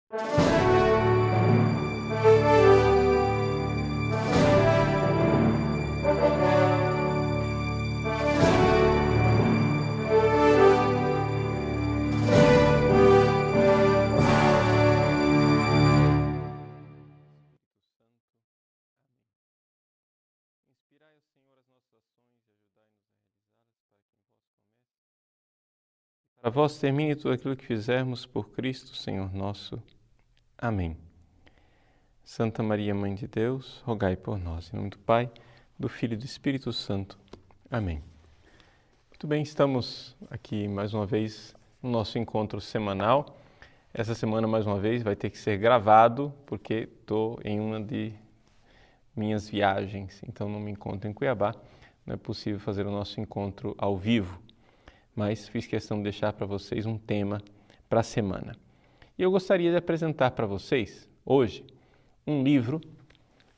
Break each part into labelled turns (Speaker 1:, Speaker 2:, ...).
Speaker 1: Inspirai, Senhor, as nossas ações e ajudai-nos a realizá-las, para que em vós comece. Para vós termine tudo aquilo que fizermos por Cristo, Senhor nosso. Amém. Santa Maria, Mãe de Deus, rogai por nós. Em nome do Pai, do Filho e do Espírito Santo. Amém. Muito bem, estamos aqui mais uma vez no nosso encontro semanal. Essa semana, mais uma vez, vai ter que ser gravado, porque estou em uma de minhas viagens, então não me encontro em Cuiabá, não é possível fazer o nosso encontro ao vivo, mas fiz questão de deixar para vocês um tema para a semana. E eu gostaria de apresentar para vocês, hoje, um livro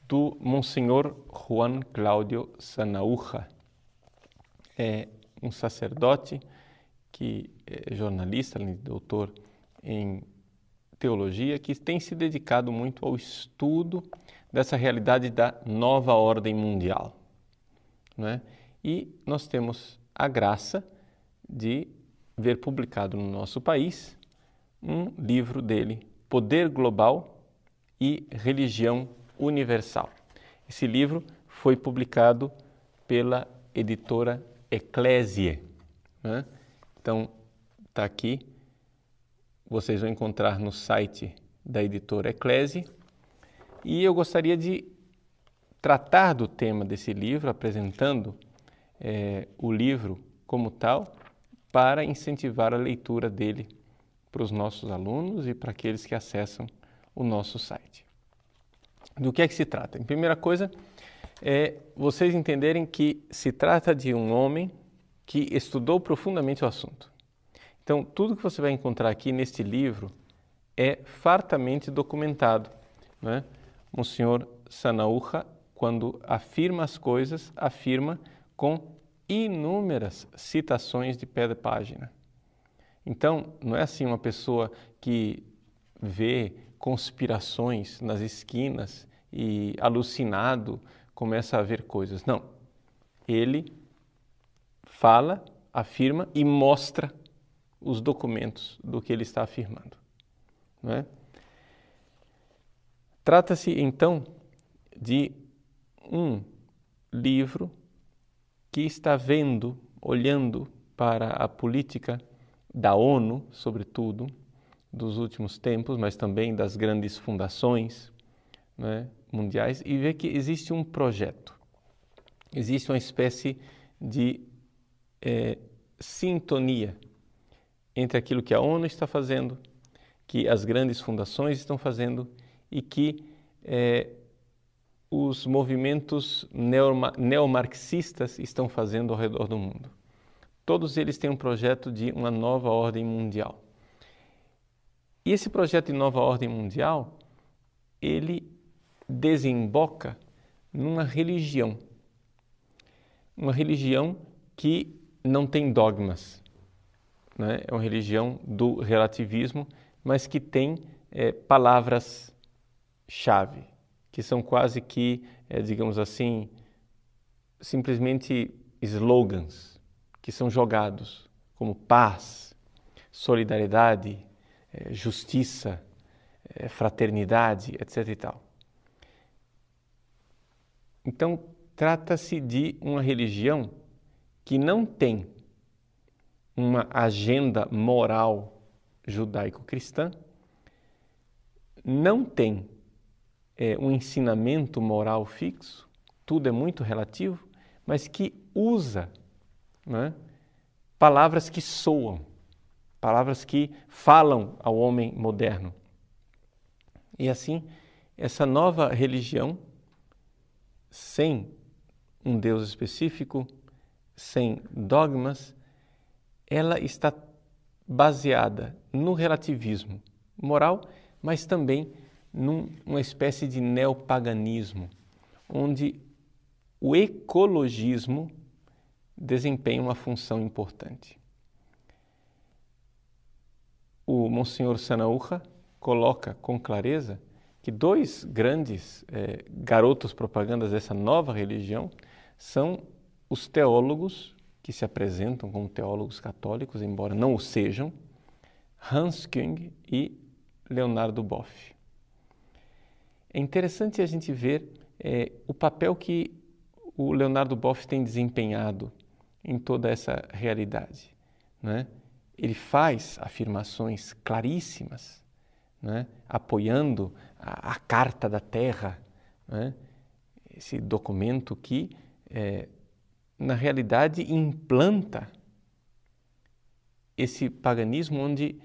Speaker 1: do Monsenhor Juan Cláudio Sanaúja. É um sacerdote que é jornalista, doutor em teologia, que tem se dedicado muito ao estudo dessa realidade da nova ordem mundial, não é? E nós temos a graça de ver publicado no nosso país um livro dele, Poder Global e Religião Universal. Esse livro foi publicado pela editora Ecclesiae, né? Então, está aqui, vocês vão encontrar no site da editora Ecclesiae, e eu gostaria de tratar do tema desse livro, apresentando o livro como tal, para incentivar a leitura dele para os nossos alunos e para aqueles que acessam o nosso site. Do que é que se trata? Em primeira coisa, é vocês entenderem que se trata de um homem que estudou profundamente o assunto. Então, tudo que você vai encontrar aqui neste livro é fartamente documentado, né? Monsenhor Sanaúja, quando afirma as coisas, afirma com inúmeras citações de pé de página. Então, não é assim uma pessoa que vê conspirações nas esquinas e, alucinado, começa a ver coisas. Não. Ele fala, afirma e mostra os documentos do que ele está afirmando, não é? Trata-se, então, de um livro que está vendo, olhando para a política da ONU, sobretudo, dos últimos tempos, mas também das grandes fundações, né, mundiais, e vê que existe um projeto, existe uma espécie de sintonia entre aquilo que a ONU está fazendo, que as grandes fundações estão fazendo e que os movimentos neomarxistas estão fazendo ao redor do mundo. Todos eles têm um projeto de uma nova ordem mundial. E esse projeto de nova ordem mundial, ele desemboca numa religião. Uma religião que não tem dogmas, né? É uma religião do relativismo, mas que tem palavras-chave, que são quase que, digamos assim, simplesmente slogans que são jogados, como paz, solidariedade, justiça, fraternidade, etc. e tal. Então, trata-se de uma religião que não tem uma agenda moral judaico-cristã, não tem um ensinamento moral fixo, tudo é muito relativo, mas que usa, né, palavras que soam, palavras que falam ao homem moderno. E assim, essa nova religião, sem um Deus específico, sem dogmas, ela está baseada no relativismo moral, mas também numa espécie de neopaganismo, onde o ecologismo desempenha uma função importante. O Monsenhor Sanaúja coloca com clareza que dois grandes garotos propagandas dessa nova religião são os teólogos que se apresentam como teólogos católicos, embora não o sejam, Hans Küng e Leonardo Boff. É interessante a gente ver o papel que o Leonardo Boff tem desempenhado em toda essa realidade, né? Ele faz afirmações claríssimas, né? Apoiando a Carta da Terra, né? Esse documento que, na realidade, implanta esse paganismo onde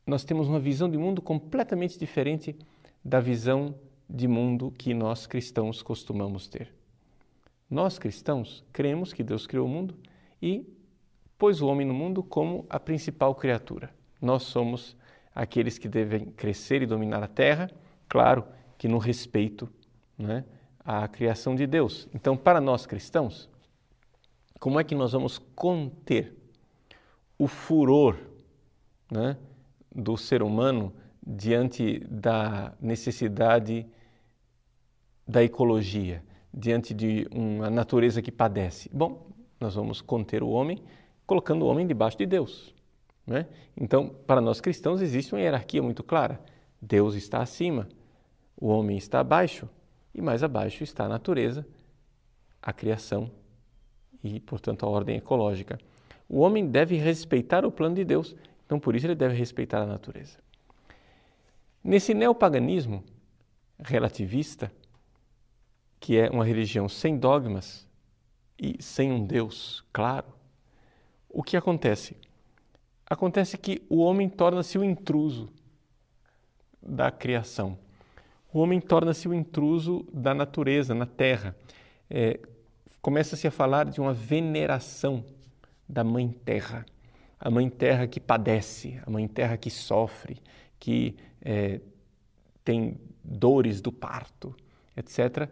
Speaker 1: nós temos uma visão de mundo completamente diferente da visão de mundo que nós cristãos costumamos ter. Nós cristãos cremos que Deus criou o mundo e pôs o homem no mundo como a principal criatura. Nós somos aqueles que devem crescer e dominar a terra, claro que no respeito, né, à criação de Deus. Então, para nós cristãos, como é que nós vamos conter o furor, né, do ser humano diante da necessidade da ecologia, diante de uma natureza que padece? Bom, nós vamos conter o homem colocando o homem debaixo de Deus, né? Então, para nós cristãos existe uma hierarquia muito clara. Deus está acima, o homem está abaixo e mais abaixo está a natureza, a criação e, portanto, a ordem ecológica. O homem deve respeitar o plano de Deus, então por isso ele deve respeitar a natureza. Nesse neopaganismo relativista, que é uma religião sem dogmas e sem um Deus claro, o que acontece? Acontece que o homem torna-se o intruso da criação. O homem torna-se o intruso da natureza, na terra. Começa-se a falar de uma veneração da Mãe Terra. A Mãe Terra que padece, a Mãe Terra que sofre, que tem dores do parto, etc.,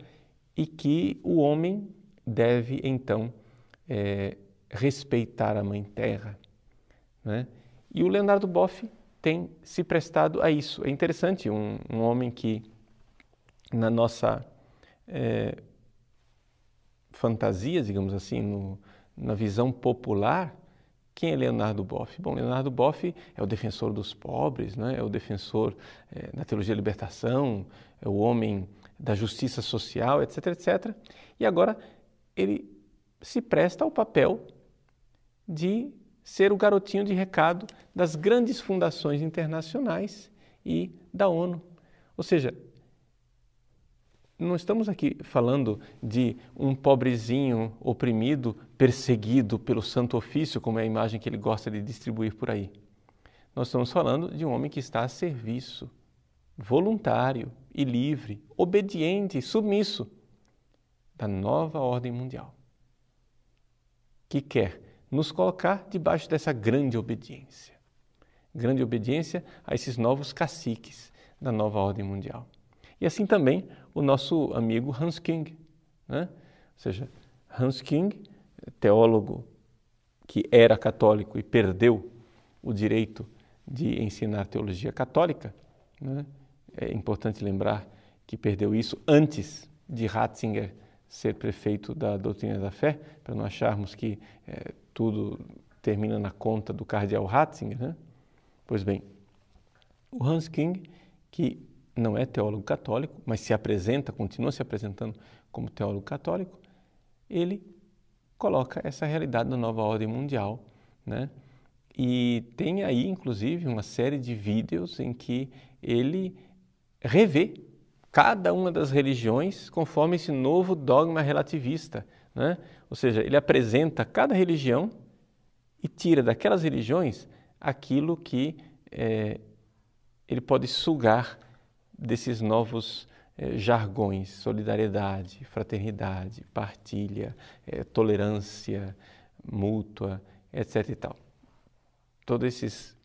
Speaker 1: e que o homem deve, então, respeitar a Mãe Terra, né? E o Leonardo Boff tem se prestado a isso. É interessante, um homem que, na nossa fantasia, digamos assim, na visão popular, quem é Leonardo Boff? Bom, Leonardo Boff é o defensor dos pobres, né? É o defensor da teologia da libertação, é o homem da justiça social, etc., etc. E agora ele se presta ao papel de ser o garotinho de recado das grandes fundações internacionais e da ONU. Ou seja, não estamos aqui falando de um pobrezinho oprimido, perseguido pelo Santo Ofício, como é a imagem que ele gosta de distribuir por aí. Nós estamos falando de um homem que está a serviço, voluntário e livre, obediente e submisso da nova ordem mundial, que quer nos colocar debaixo dessa grande obediência a esses novos caciques da nova ordem mundial. E assim também o nosso amigo Hans Küng, né? Ou seja, Hans Küng, teólogo que era católico e perdeu o direito de ensinar teologia católica, né? É importante lembrar que perdeu isso antes de Ratzinger ser prefeito da doutrina da fé, para não acharmos que tudo termina na conta do cardeal Ratzinger, né? Pois bem, o Hans Küng, que não é teólogo católico, mas continua se apresentando como teólogo católico, ele coloca essa realidade da nova ordem mundial, né? E tem aí, inclusive, uma série de vídeos em que ele revê cada uma das religiões conforme esse novo dogma relativista, né? Ou seja, ele apresenta cada religião e tira daquelas religiões aquilo que ele pode sugar desses novos jargões: solidariedade, fraternidade, partilha, tolerância mútua, etc. e tal. Todos esses,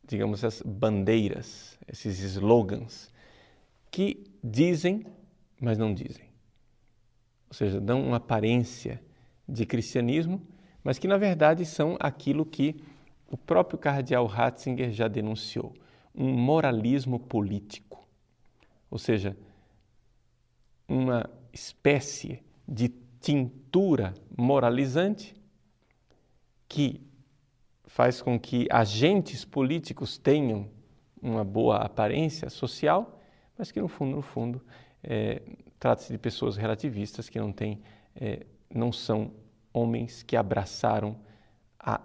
Speaker 1: digamos, as bandeiras, esses slogans que dizem, mas não dizem. Ou seja, dão uma aparência de cristianismo, mas que na verdade são aquilo que o próprio cardeal Ratzinger já denunciou. um moralismo político, ou seja, uma espécie de tintura moralizante que faz com que agentes políticos tenham uma boa aparência social, mas que no fundo, trata-se de pessoas relativistas que não são homens que abraçaram a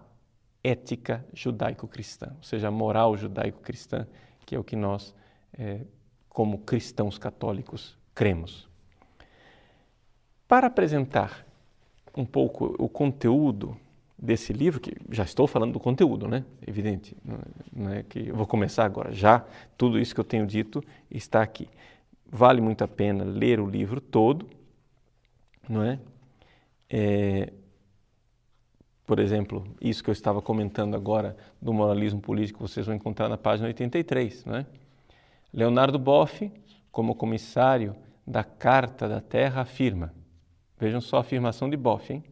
Speaker 1: ética judaico-cristã, ou seja, a moral judaico-cristã, que é o que nós, como cristãos católicos, cremos. Para apresentar um pouco o conteúdo desse livro, que já estou falando do conteúdo, né? Evidente, não é que eu vou começar agora, já tudo isso que eu tenho dito está aqui. Vale muito a pena ler o livro todo, não é? Por exemplo, isso que eu estava comentando agora do moralismo político, vocês vão encontrar na página 83, não é? Leonardo Boff, como comissário da Carta da Terra, afirma, vejam só a afirmação de Boff, hein?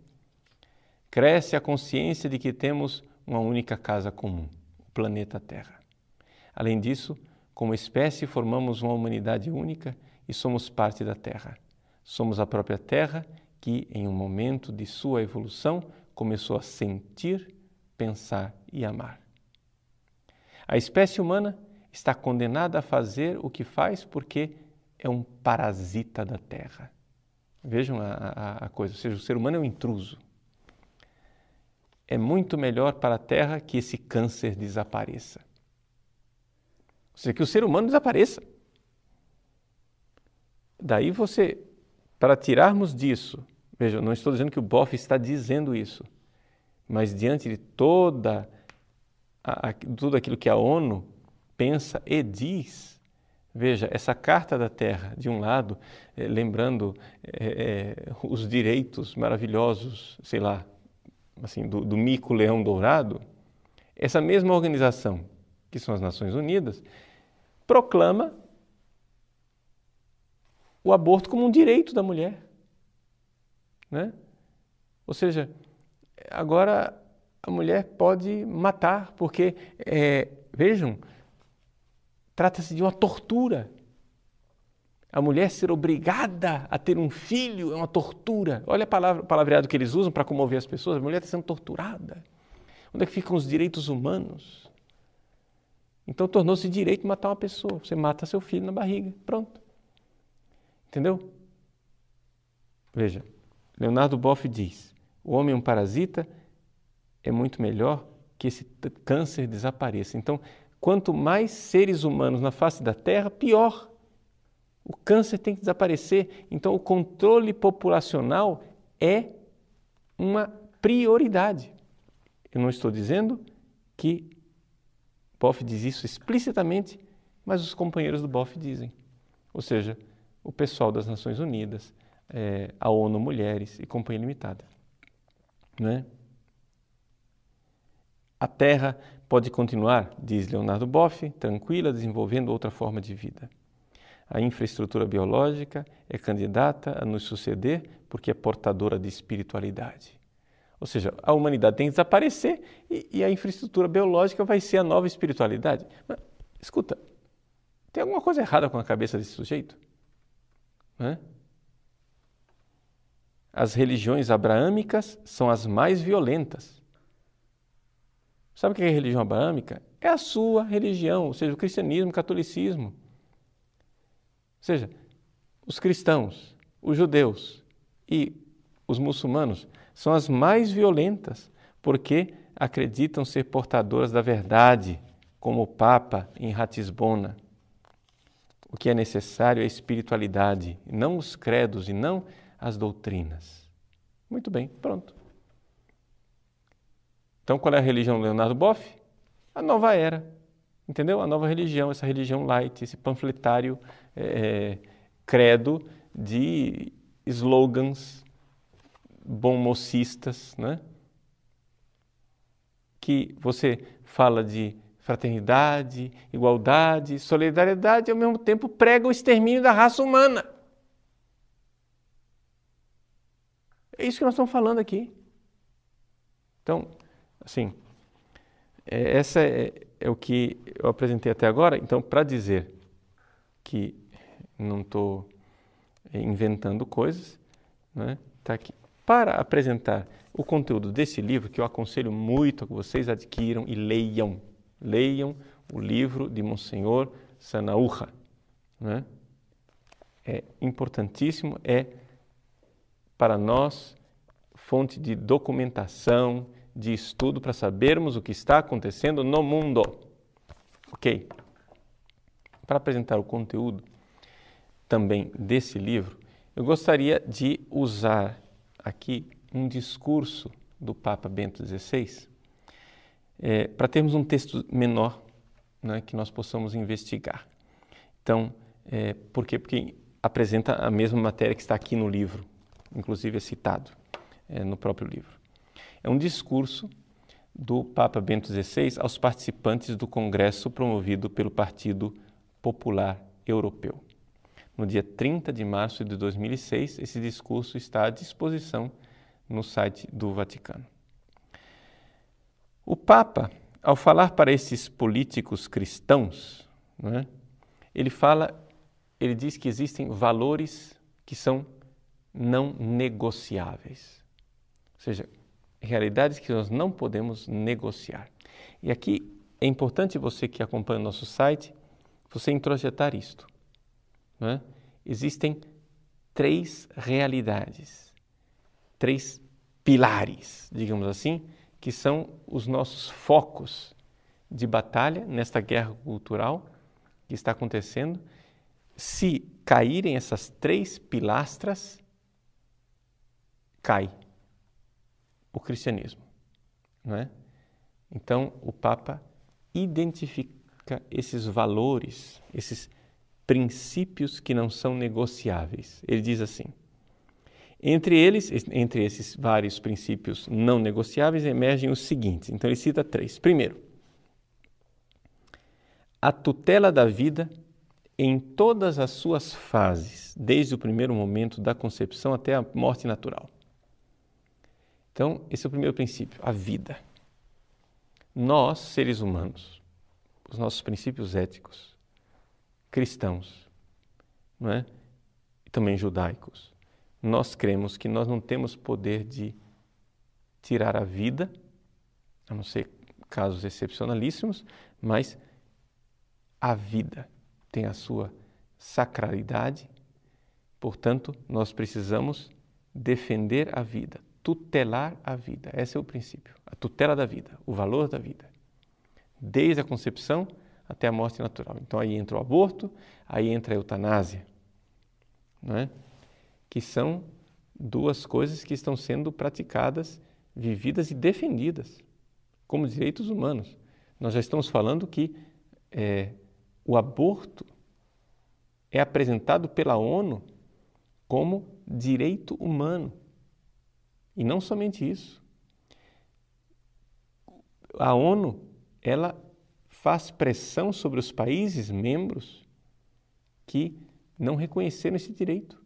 Speaker 1: Cresce a consciência de que temos uma única casa comum, o planeta Terra. Além disso, como espécie, formamos uma humanidade única e somos parte da Terra. Somos a própria Terra que, em um momento de sua evolução, começou a sentir, pensar e amar. A espécie humana está condenada a fazer o que faz porque é um parasita da Terra. Vejam a coisa, ou seja, o ser humano é um intruso. É muito melhor para a Terra que esse câncer desapareça. Ou seja, que o ser humano desapareça. Daí para tirarmos disso, veja, não estou dizendo que o Boff está dizendo isso, mas diante de tudo aquilo que a ONU pensa e diz, veja, essa Carta da Terra, de um lado, lembrando os direitos maravilhosos, sei lá, assim, do mico-leão dourado, essa mesma organização, que são as Nações Unidas, proclama o aborto como um direito da mulher, né? Ou seja, agora a mulher pode matar, porque, vejam, trata-se de uma tortura. A mulher ser obrigada a ter um filho é uma tortura. Olha o palavreado que eles usam para comover as pessoas. A mulher está sendo torturada. Onde é que ficam os direitos humanos? Então tornou-se direito matar uma pessoa. Você mata seu filho na barriga. Pronto. Entendeu? Veja, Leonardo Boff diz, o homem é um parasita, é muito melhor que esse câncer desapareça. Então, quanto mais seres humanos na face da Terra, pior. O câncer tem que desaparecer. Então, o controle populacional é uma prioridade. Eu não estou dizendo que Boff diz isso explicitamente, mas os companheiros do Boff dizem. Ou seja, o pessoal das Nações Unidas, a ONU Mulheres e Companhia Limitada. Não é? A Terra pode continuar, diz Leonardo Boff, tranquila, desenvolvendo outra forma de vida. A infraestrutura biológica é candidata a nos suceder porque é portadora de espiritualidade. Ou seja, a humanidade tem que desaparecer e a infraestrutura biológica vai ser a nova espiritualidade. Mas, escuta, tem alguma coisa errada com a cabeça desse sujeito? Não é? As religiões abraâmicas são as mais violentas. Sabe o que é a religião abraâmica? É a sua religião, ou seja, o cristianismo, o catolicismo. Ou seja, os cristãos, os judeus e os muçulmanos são as mais violentas porque acreditam ser portadoras da verdade, como o Papa em Ratisbona. O que é necessário é a espiritualidade, não os credos e não as doutrinas. Muito bem, pronto. Então, qual é a religião do Leonardo Boff? A nova era, entendeu? A nova religião, essa religião light, esse panfletário credo de slogans bom-mocistas, né? Que você fala de fraternidade, igualdade, solidariedade e ao mesmo tempo prega o extermínio da raça humana. É isso que nós estamos falando aqui. Então, assim, essa é é o que eu apresentei até agora. Então, para dizer que não estou inventando coisas, né, tá aqui. Para apresentar o conteúdo desse livro, que eu aconselho muito a que vocês adquiram e leiam. Leiam o livro de Monsenhor Sanaúja, né? É importantíssimo, é para nós fonte de documentação, de estudo para sabermos o que está acontecendo no mundo. Ok? Para apresentar o conteúdo também desse livro, eu gostaria de usar aqui um discurso do Papa Bento XVI, para termos um texto menor, né, que nós possamos investigar. Então, por quê? Porque apresenta a mesma matéria que está aqui no livro, inclusive é citado no próprio livro. É um discurso do Papa Bento XVI aos participantes do congresso promovido pelo Partido Popular Europeu. No dia 30 de março de 2006, esse discurso está à disposição no site do Vaticano. O Papa, ao falar para esses políticos cristãos, né, ele diz que existem valores que são não negociáveis. Ou seja, realidades que nós não podemos negociar. E aqui é importante você que acompanha o nosso site, você introjetar isto. Né? Existem 3 realidades, 3 pilares, digamos assim, que são os nossos focos de batalha nesta guerra cultural que está acontecendo. Se caírem essas 3 pilastras, cai o cristianismo, não é? Então, o Papa identifica esses valores, esses princípios que não são negociáveis. Ele diz assim: entre esses vários princípios não negociáveis, emergem os seguintes. Então, ele cita 3. Primeiro, a tutela da vida em todas as suas fases, desde o primeiro momento da concepção até a morte natural. Então, esse é o primeiro princípio, a vida. Nós, seres humanos, os nossos princípios éticos, cristãos, não é? E também judaicos, nós cremos que nós não temos poder de tirar a vida, a não ser casos excepcionalíssimos, mas a vida tem a sua sacralidade, portanto, nós precisamos defender a vida, tutelar a vida. Esse é o princípio, a tutela da vida, o valor da vida, desde a concepção até a morte natural. Então, aí entra o aborto, aí entra a eutanásia, não é? Que são 2 coisas que estão sendo praticadas, vividas e defendidas como direitos humanos. Nós já estamos falando que o aborto é apresentado pela ONU como direito humano. E não somente isso. A ONU, ela faz pressão sobre os países membros que não reconheceram esse direito.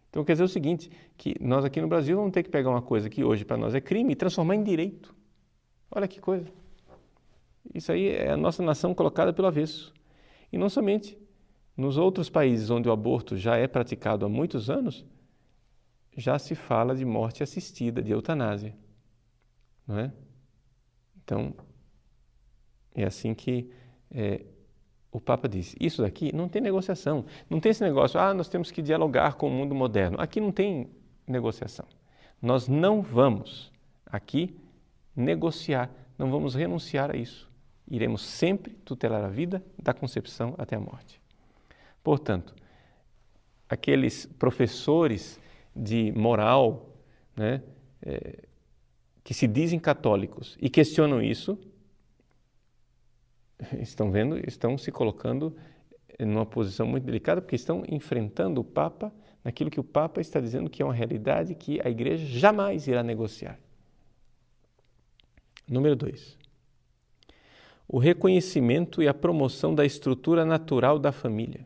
Speaker 1: Então, quer dizer o seguinte, que nós aqui no Brasil vamos ter que pegar uma coisa que hoje para nós é crime e transformar em direito. Olha que coisa. Isso aí é a nossa nação colocada pelo avesso. E não somente. Nos outros países onde o aborto já é praticado há muitos anos, já se fala de morte assistida, de eutanásia. Não é? Então, é assim que o Papa diz. Isso daqui não tem negociação. Não tem esse negócio, nós temos que dialogar com o mundo moderno. Aqui não tem negociação. Nós não vamos aqui negociar, não vamos renunciar a isso. Iremos sempre tutelar a vida da concepção até a morte. Portanto, aqueles professores de moral, né, que se dizem católicos e questionam isso, estão se colocando numa posição muito delicada, porque estão enfrentando o Papa naquilo que o Papa está dizendo que é uma realidade que a Igreja jamais irá negociar. Número 2. O reconhecimento e a promoção da estrutura natural da família.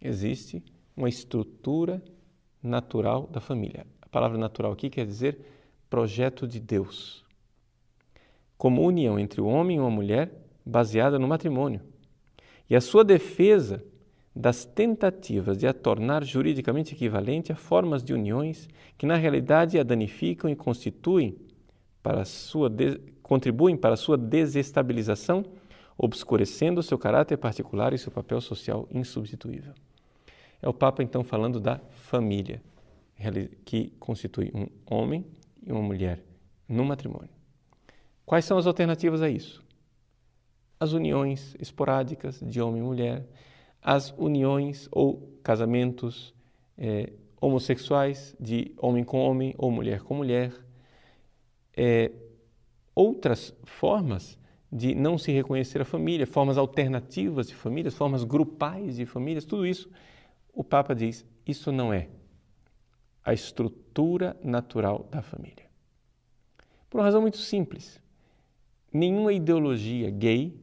Speaker 1: Existe uma estrutura natural da família. A palavra natural aqui quer dizer projeto de Deus. como união entre o homem e uma mulher baseada no matrimônio, e a sua defesa das tentativas de a tornar juridicamente equivalente a formas de uniões que na realidade a danificam e contribuem para a sua desestabilização, obscurecendo seu caráter particular e seu papel social insubstituível. É o Papa então falando da família, que constitui um homem e uma mulher no matrimônio. Quais são as alternativas a isso? As uniões esporádicas de homem e mulher, as uniões ou casamentos homossexuais de homem com homem ou mulher com mulher, outras formas de não se reconhecer a família, formas alternativas de famílias, formas grupais de famílias, tudo isso, o Papa diz, isso não é a estrutura natural da família. Por uma razão muito simples, nenhuma ideologia gay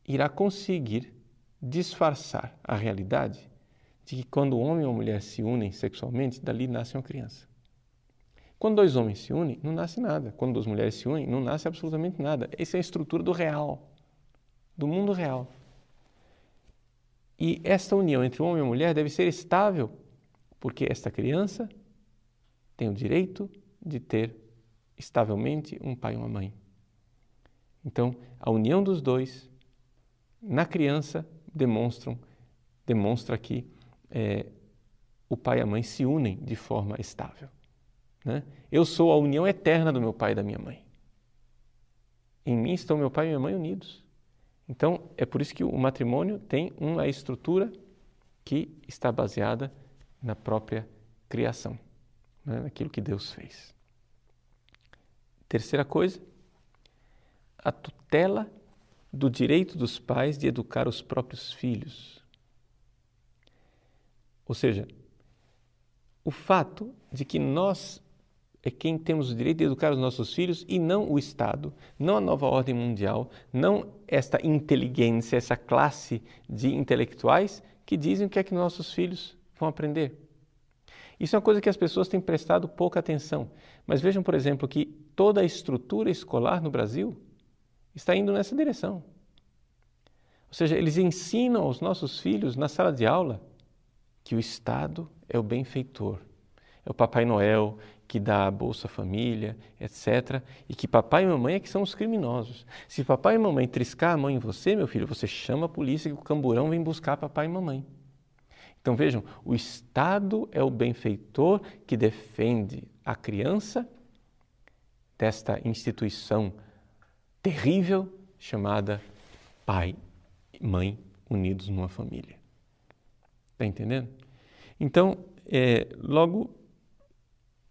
Speaker 1: irá conseguir disfarçar a realidade de que quando o homem e a mulher se unem sexualmente, dali nasce uma criança. Quando dois homens se unem, não nasce nada. Quando duas mulheres se unem, não nasce absolutamente nada. Essa é a estrutura do real, do mundo real. E esta união entre o homem e a mulher deve ser estável, porque esta criança tem o direito de ter estavelmente um pai e uma mãe. Então, a união dos dois na criança demonstra que o pai e a mãe se unem de forma estável. Né? Eu sou a união eterna do meu pai e da minha mãe. Em mim estão meu pai e minha mãe unidos. Então, é por isso que o matrimônio tem uma estrutura que está baseada na própria criação, né? Naquilo que Deus fez. Terceira coisa, a tutela do direito dos pais de educar os próprios filhos. Ou seja, o fato de que nós é quem temos o direito de educar os nossos filhos e não o Estado, não a nova ordem mundial, não esta inteligência, essa classe de intelectuais que dizem o que é que nossos filhos vão aprender. Isso é uma coisa que as pessoas têm prestado pouca atenção. Mas vejam, por exemplo, que toda a estrutura escolar no Brasil está indo nessa direção. Ou seja, eles ensinam aos nossos filhos na sala de aula que o Estado é o benfeitor, é o Papai Noel que dá a Bolsa Família, etc. E que papai e mamãe é que são os criminosos. Se papai e mamãe triscar a mão em você, meu filho, você chama a polícia e o camburão vem buscar papai e mamãe. Então vejam, o Estado é o benfeitor que defende a criança desta instituição terrível chamada pai e mãe unidos numa família. Está entendendo? Então, logo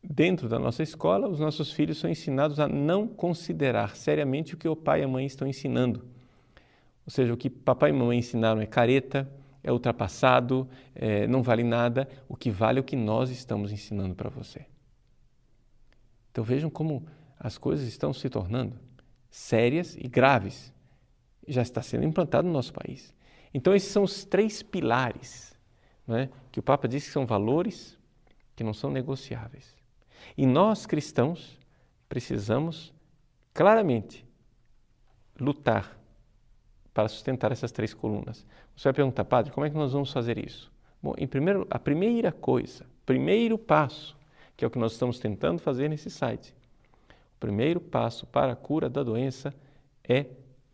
Speaker 1: dentro da nossa escola, os nossos filhos são ensinados a não considerar seriamente o que o pai e a mãe estão ensinando. Ou seja, o que papai e mamãe ensinaram é careta, é ultrapassado, não vale nada. O que vale é o que nós estamos ensinando para você. Então vejam como as coisas estão se tornando sérias e graves. Já está sendo implantado no nosso país. Então esses são os 3 pilares, né, que o Papa diz que são valores que não são negociáveis. E nós, cristãos, precisamos claramente lutar para sustentar essas 3 colunas. Você vai perguntar, padre, como é que nós vamos fazer isso? Bom, a primeira coisa, primeiro passo, que é o que nós estamos tentando fazer nesse site, o primeiro passo para a cura da doença é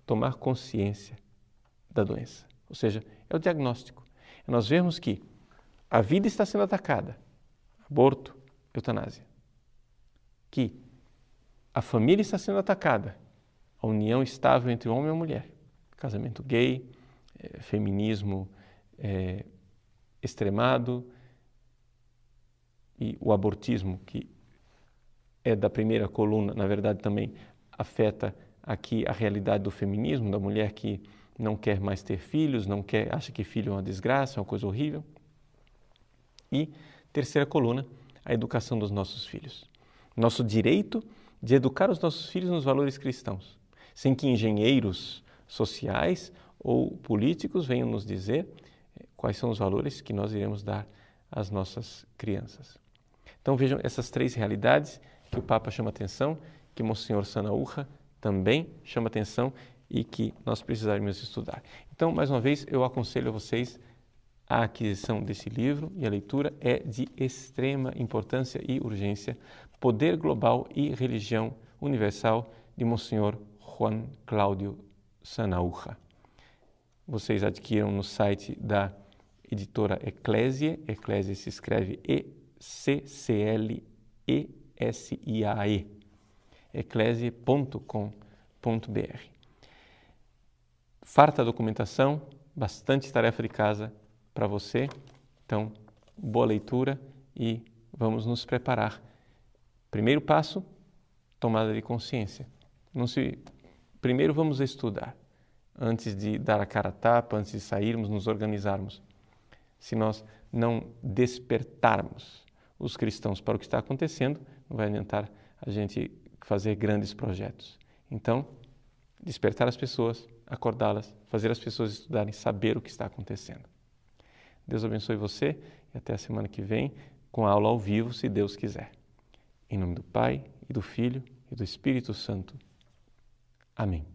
Speaker 1: tomar consciência da doença. Ou seja, é o diagnóstico. É nós vemos que a vida está sendo atacada, aborto, eutanásia. Que a família está sendo atacada, a união estável entre o homem e a mulher, casamento gay, feminismo extremado e o abortismo, que é da primeira coluna, na verdade também afeta aqui a realidade do feminismo, da mulher que não quer mais ter filhos, acha que filho é uma desgraça, é uma coisa horrível. E terceira coluna, a educação dos nossos filhos. Nosso direito de educar os nossos filhos nos valores cristãos, sem que engenheiros sociais ou políticos venham nos dizer quais são os valores que nós iremos dar às nossas crianças. Então vejam essas 3 realidades que o Papa chama atenção, que Monsenhor Sanahúja também chama atenção e que nós precisaríamos estudar. Então, mais uma vez, eu aconselho a vocês a aquisição desse livro e a leitura é de extrema importância e urgência. Poder Global e Religião Universal, de Monsenhor Juan Cláudio Sanahúja. Vocês adquiram no site da editora Eclésia. Eclésia se escreve ECCLESIAE. eclésia.com.br. Farta documentação, bastante tarefa de casa para você. Então, boa leitura e vamos nos preparar. Primeiro passo, tomada de consciência. Primeiro vamos estudar, antes de dar a cara a tapa, antes de sairmos, nos organizarmos. Se nós não despertarmos os cristãos para o que está acontecendo, não vai adiantar a gente fazer grandes projetos. Então, despertar as pessoas, acordá-las, fazer as pessoas estudarem, saber o que está acontecendo. Deus abençoe você e até a semana que vem com a aula ao vivo, se Deus quiser. Em nome do Pai, e do Filho, e do Espírito Santo. Amém.